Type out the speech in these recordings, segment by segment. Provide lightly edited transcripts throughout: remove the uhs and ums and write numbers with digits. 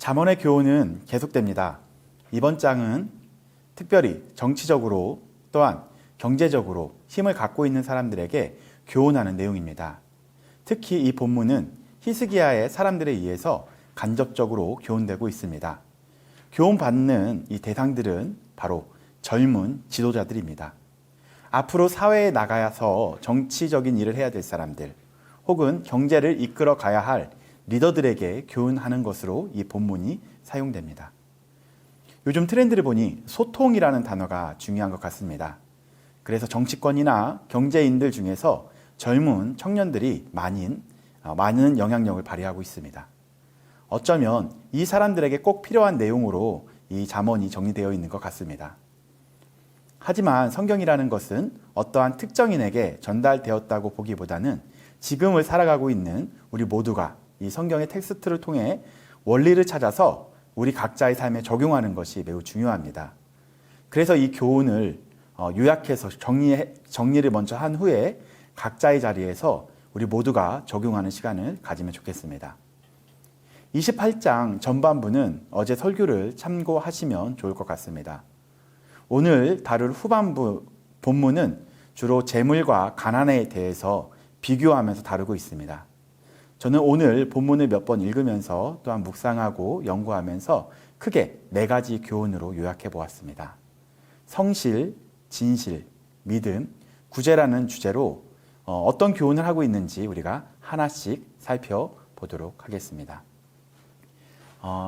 잠언의 교훈은 계속됩니다. 이번 장은 특별히 정치적으로 또한 경제적으로 힘을 갖고 있는 사람들에게 교훈하는 내용입니다. 특히 이 본문은 히스기야의 사람들에 의해서 간접적으로 교훈되고 있습니다. 교훈받는 이 대상들은 바로 젊은 지도자들입니다. 앞으로 사회에 나가서 정치적인 일을 해야 될 사람들, 혹은 경제를 이끌어 가야 할 리더들에게 교훈하는 것으로 이 본문이 사용됩니다. 요즘 트렌드를 보니 소통이라는 단어가 중요한 것 같습니다. 그래서 정치권이나 경제인들 중에서 젊은 청년들이 많은 영향력을 발휘하고 있습니다. 어쩌면 이 사람들에게 꼭 필요한 내용으로 이 잠언이 정리되어 있는 것 같습니다. 하지만 성경이라는 것은 어떠한 특정인에게 전달되었다고 보기보다는 지금을 살아가고 있는 우리 모두가 이 성경의 텍스트를 통해 원리를 찾아서 우리 각자의 삶에 적용하는 것이 매우 중요합니다. 그래서 이 교훈을 요약해서 정리를 먼저 한 후에 각자의 자리에서 우리 모두가 적용하는 시간을 가지면 좋겠습니다. 28장 전반부는 어제 설교를 참고하시면 좋을 것 같습니다. 오늘 다룰 후반부 본문은 주로 재물과 가난에 대해서 비교하면서 다루고 있습니다. 저는 오늘 본문을 몇 번 읽으면서 또한 묵상하고 연구하면서 크게 4가지 교훈으로 요약해 보았습니다. 성실, 진실, 믿음, 구제라는 주제로 어떤 교훈을 하고 있는지 우리가 하나씩 살펴보도록 하겠습니다.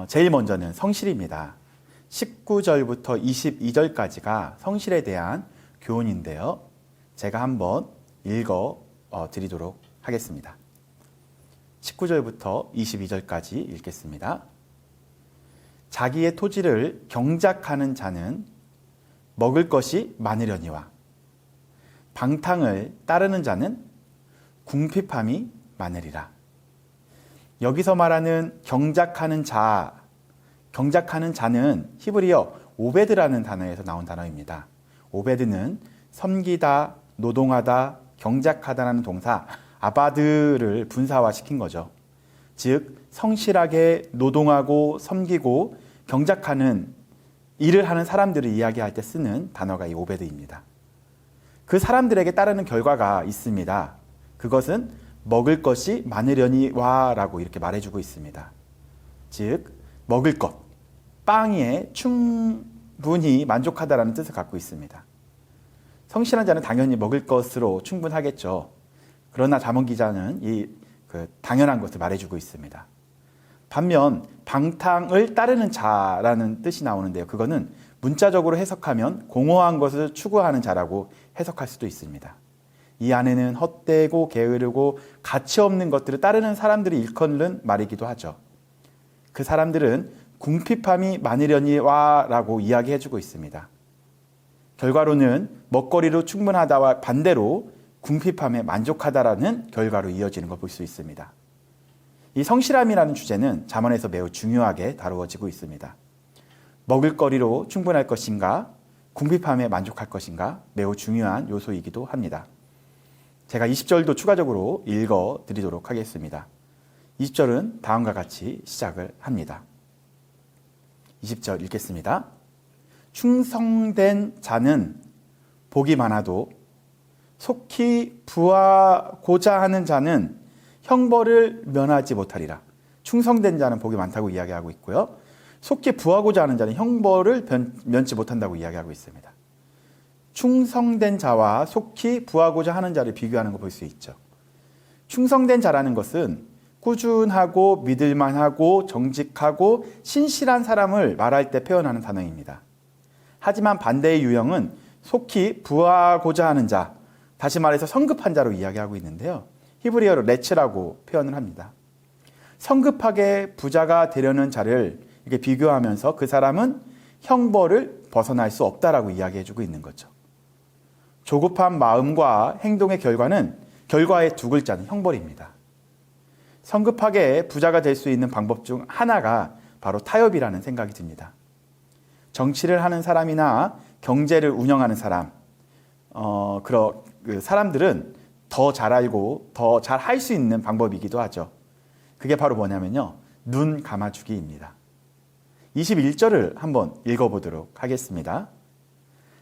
제일 먼저는 성실입니다. 19절부터 22절까지가 성실에 대한 교훈인데요. 제가 한번 읽어 드리도록 하겠습니다. 19절부터 22절까지 읽겠습니다. 자기의 토지를 경작하는 자는 먹을 것이 많으려니와 방탕을 따르는 자는 궁핍함이 많으리라. 여기서 말하는 경작하는 자는 히브리어 오베드라는 단어에서 나온 단어입니다. 오베드는 섬기다, 노동하다, 경작하다라는 동사 아바드를 분사화시킨 거죠. 즉 성실하게 노동하고 섬기고 경작하는 일을 하는 사람들을 이야기할 때 쓰는 단어가 이 오베드입니다. 그 사람들에게 따르는 결과가 있습니다. 그것은 먹을 것이 많으려니와 라고 이렇게 말해주고 있습니다. 즉 먹을 것, 빵에 충분히 만족하다라는 뜻을 갖고 있습니다. 성실한 자는 당연히 먹을 것으로 충분하겠죠. 그러나 잠언 기자는 당연한 것을 말해주고 있습니다. 반면 방탕을 따르는 자라는 뜻이 나오는데요. 그거는 문자적으로 해석하면 공허한 것을 추구하는 자라고 해석할 수도 있습니다. 이 안에는 헛되고 게으르고 가치 없는 것들을 따르는 사람들이 일컫는 말이기도 하죠. 그 사람들은 궁핍함이 많으려니와 라고 이야기해주고 있습니다. 결과로는 먹거리로 충분하다와 반대로 궁핍함에 만족하다라는 결과로 이어지는 걸 볼 수 있습니다. 이 성실함이라는 주제는 잠언에서 매우 중요하게 다루어지고 있습니다. 먹을거리로 충분할 것인가, 궁핍함에 만족할 것인가 매우 중요한 요소이기도 합니다. 제가 20절도 추가적으로 읽어 드리도록 하겠습니다. 20절은 다음과 같이 시작을 합니다. 20절 읽겠습니다. 충성된 자는 복이 많아도 속히 부하고자 하는 자는 형벌을 면하지 못하리라. 충성된 자는 복이 많다고 이야기하고 있고요. 속히 부하고자 하는 자는 형벌을 면치 못한다고 이야기하고 있습니다. 충성된 자와 속히 부하고자 하는 자를 비교하는 거 볼 수 있죠. 충성된 자라는 것은 꾸준하고 믿을만하고 정직하고 신실한 사람을 말할 때 표현하는 단어입니다. 하지만 반대의 유형은 속히 부하고자 하는 자, 다시 말해서 성급한 자로 이야기하고 있는데요. 히브리어로 레츠라고 표현을 합니다. 성급하게 부자가 되려는 자를 이렇게 비교하면서 그 사람은 형벌을 벗어날 수 없다라고 이야기해주고 있는 거죠. 조급한 마음과 행동의 결과의 두 글자는 형벌입니다. 성급하게 부자가 될 수 있는 방법 중 하나가 바로 타협이라는 생각이 듭니다. 정치를 하는 사람이나 경제를 운영하는 사람, 그 사람들은 더 잘 알고 더 잘 할 수 있는 방법이기도 하죠. 그게 바로 뭐냐면요, 눈 감아주기입니다. 21절을 한번 읽어보도록 하겠습니다.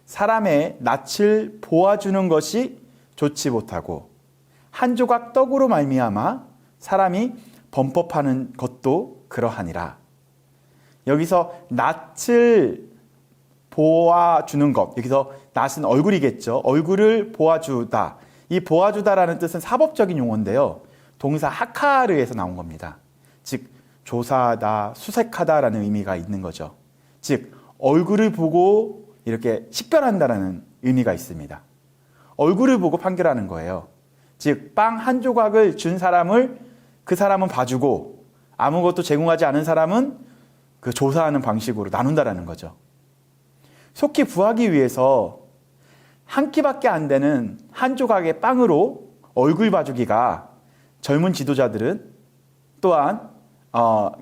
사람의 낯을 보아주는 것이 좋지 못하고 한 조각 떡으로 말미암아 사람이 범법하는 것도 그러하니라. 여기서 낯을 보아주는 것, 여기서 낯은 얼굴이겠죠. 얼굴을 보아주다. 이 보아주다라는 뜻은 사법적인 용어인데요. 동사 하카르에서 나온 겁니다. 즉 조사하다, 수색하다라는 의미가 있는 거죠. 즉 얼굴을 보고 이렇게 식별한다라는 의미가 있습니다. 얼굴을 보고 판결하는 거예요. 즉 빵 한 조각을 준 사람을 그 사람은 봐주고 아무것도 제공하지 않은 사람은 그 조사하는 방식으로 나눈다라는 거죠. 속히 구하기 위해서 한 끼밖에 안 되는 한 조각의 빵으로 얼굴 봐주기가 젊은 지도자들은 또한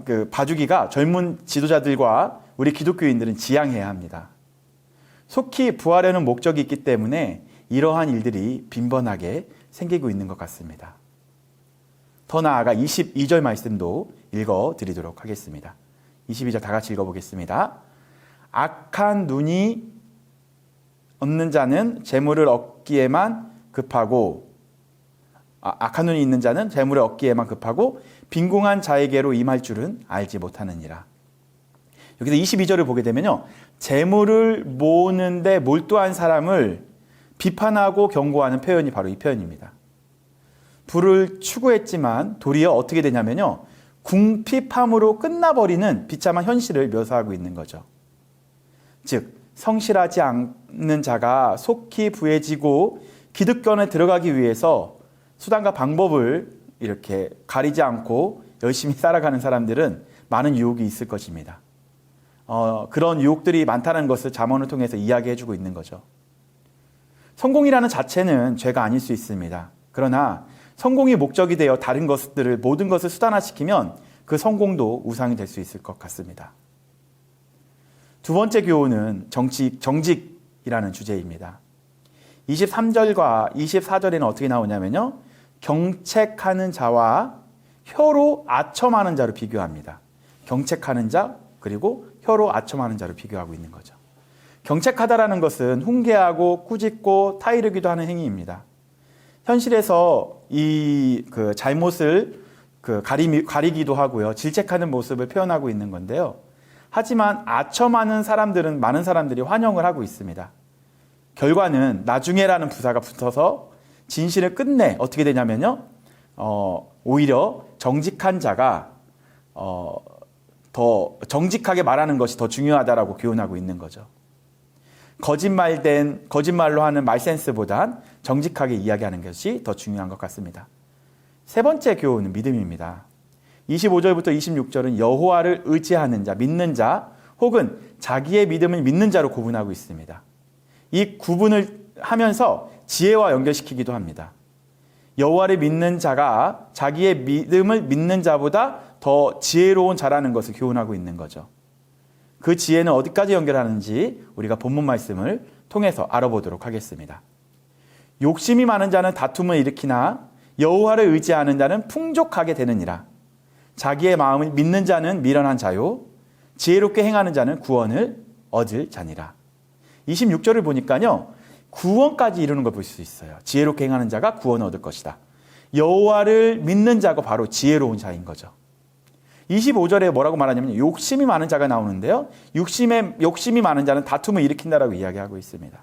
그 봐주기가 젊은 지도자들과 우리 기독교인들은 지양해야 합니다. 속히 부하려는 목적이 있기 때문에 이러한 일들이 빈번하게 생기고 있는 것 같습니다. 더 나아가 22절 말씀도 읽어드리도록 하겠습니다. 22절 다 같이 읽어보겠습니다. 악한 눈이 없는 자는 재물을 얻기에만 급하고 악한 눈이 있는 자는 재물을 얻기에만 급하고 빈궁한 자에게로 임할 줄은 알지 못하느니라. 여기서 22절을 보게 되면요, 재물을 모으는데 몰두한 사람을 비판하고 경고하는 표현이 바로 이 표현입니다. 부를 추구했지만 도리어 어떻게 되냐면요, 궁핍함으로 끝나버리는 비참한 현실을 묘사하고 있는 거죠. 즉 성실하지 않는 자가 속히 부해지고 기득권에 들어가기 위해서 수단과 방법을 이렇게 가리지 않고 열심히 살아가는 사람들은 많은 유혹이 있을 것입니다. 그런 유혹들이 많다는 것을 잠언을 통해서 이야기해주고 있는 거죠. 성공이라는 자체는 죄가 아닐 수 있습니다. 그러나 성공이 목적이 되어 다른 것들을 모든 것을 수단화시키면 그 성공도 우상이 될 수 있을 것 같습니다. 두 번째 교훈은 정직이라는 주제입니다. 23절과 24절에는 어떻게 나오냐면요, 경책하는 자와 혀로 아첨하는 자로 비교합니다. 경책하는 자 그리고 혀로 아첨하는 자로 비교하고 있는 거죠. 경책하다라는 것은 훈계하고 꾸짖고 타이르기도 하는 행위입니다. 현실에서 이 잘못을 가리기도 하고요, 질책하는 모습을 표현하고 있는 건데요. 하지만 아첨하는 사람들은 많은 사람들이 환영을 하고 있습니다. 결과는 나중에라는 부사가 붙어서 진실을 끝내 어떻게 되냐면요, 오히려 정직한 자가 더 정직하게 말하는 것이 더 중요하다라고 교훈하고 있는 거죠. 거짓말로 하는 말센스보단 정직하게 이야기하는 것이 더 중요한 것 같습니다. 세 번째 교훈은 믿음입니다. 25절부터 26절은 여호와를 의지하는 자, 믿는 자 혹은 자기의 믿음을 믿는 자로 구분하고 있습니다. 이 구분을 하면서 지혜와 연결시키기도 합니다. 여호와를 믿는 자가 자기의 믿음을 믿는 자보다 더 지혜로운 자라는 것을 교훈하고 있는 거죠. 그 지혜는 어디까지 연결하는지 우리가 본문 말씀을 통해서 알아보도록 하겠습니다. 욕심이 많은 자는 다툼을 일으키나 여호와를 의지하는 자는 풍족하게 되느니라. 자기의 마음을 믿는 자는 미련한 자요, 지혜롭게 행하는 자는 구원을 얻을 자니라. 26절을 보니까요, 구원까지 이루는 걸 볼 수 있어요. 지혜롭게 행하는 자가 구원을 얻을 것이다. 여호와를 믿는 자가 바로 지혜로운 자인 거죠. 25절에 뭐라고 말하냐면 욕심이 많은 자가 나오는데요, 욕심이 많은 자는 다툼을 일으킨다라고 이야기하고 있습니다.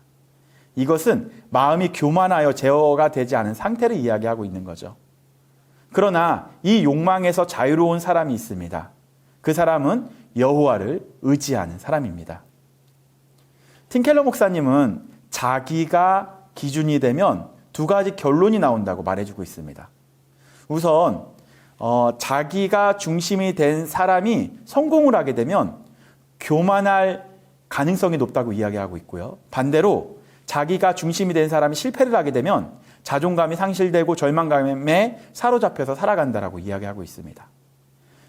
이것은 마음이 교만하여 제어가 되지 않은 상태를 이야기하고 있는 거죠. 그러나 이 욕망에서 자유로운 사람이 있습니다. 그 사람은 여호와를 의지하는 사람입니다. 팀켈러 목사님은 자기가 기준이 되면 두 가지 결론이 나온다고 말해주고 있습니다. 우선 자기가 중심이 된 사람이 성공을 하게 되면 교만할 가능성이 높다고 이야기하고 있고요. 반대로 자기가 중심이 된 사람이 실패를 하게 되면 자존감이 상실되고 절망감에 사로잡혀서 살아간다라고 이야기하고 있습니다.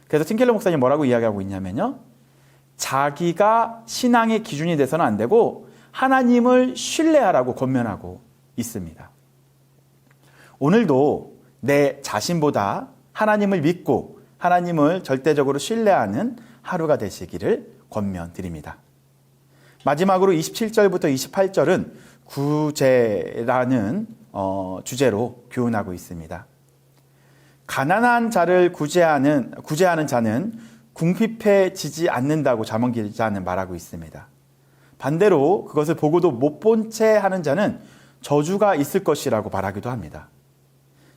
그래서 팀켈러 목사님 뭐라고 이야기하고 있냐면요, 자기가 신앙의 기준이 돼서는 안 되고 하나님을 신뢰하라고 권면하고 있습니다. 오늘도 내 자신보다 하나님을 믿고 하나님을 절대적으로 신뢰하는 하루가 되시기를 권면드립니다. 마지막으로 27절부터 28절은 구제라는 주제로 교훈하고 있습니다. 가난한 자를 구제하는 자는 궁핍해지지 않는다고 잠언 기자는 말하고 있습니다. 반대로 그것을 보고도 못 본 채 하는 자는 저주가 있을 것이라고 말하기도 합니다.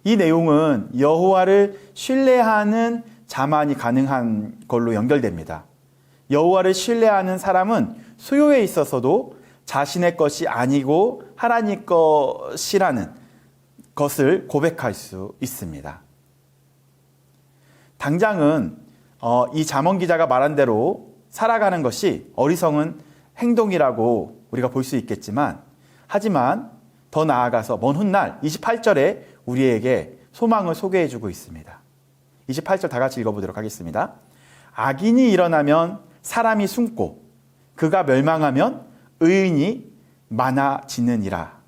이 내용은 여호와를 신뢰하는 자만이 가능한 걸로 연결됩니다. 여호와를 신뢰하는 사람은 수요에 있어서도 자신의 것이 아니고 하나님 것이라는 것을 고백할 수 있습니다. 당장은 이 잠언 기자가 말한 대로 살아가는 것이 어리석은 행동이라고 우리가 볼 수 있겠지만, 하지만 더 나아가서 먼 훗날 28절에 우리에게 소망을 소개해주고 있습니다. 28절 다 같이 읽어보도록 하겠습니다. 악인이 일어나면 사람이 숨고 그가 멸망하면 의인이 많아지느니라.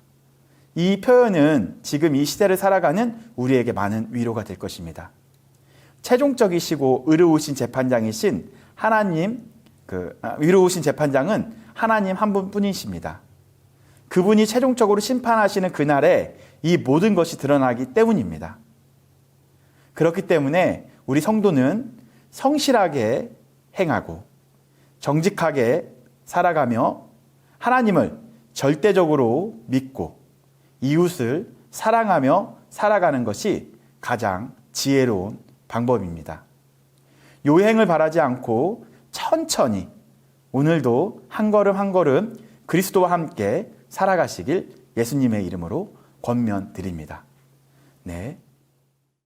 이 표현은 지금 이 시대를 살아가는 우리에게 많은 위로가 될 것입니다. 최종적이시고 의로우신 재판장이신 하나님, 위로우신 재판장은 하나님 한 분뿐이십니다. 그분이 최종적으로 심판하시는 그날에 이 모든 것이 드러나기 때문입니다. 그렇기 때문에 우리 성도는 성실하게 행하고 정직하게 살아가며 하나님을 절대적으로 믿고 이웃을 사랑하며 살아가는 것이 가장 지혜로운 방법입니다. 요행을 바라지 않고 천천히 오늘도 한 걸음 한 걸음 그리스도와 함께 살아가시길 예수님의 이름으로 권면드립니다. 네,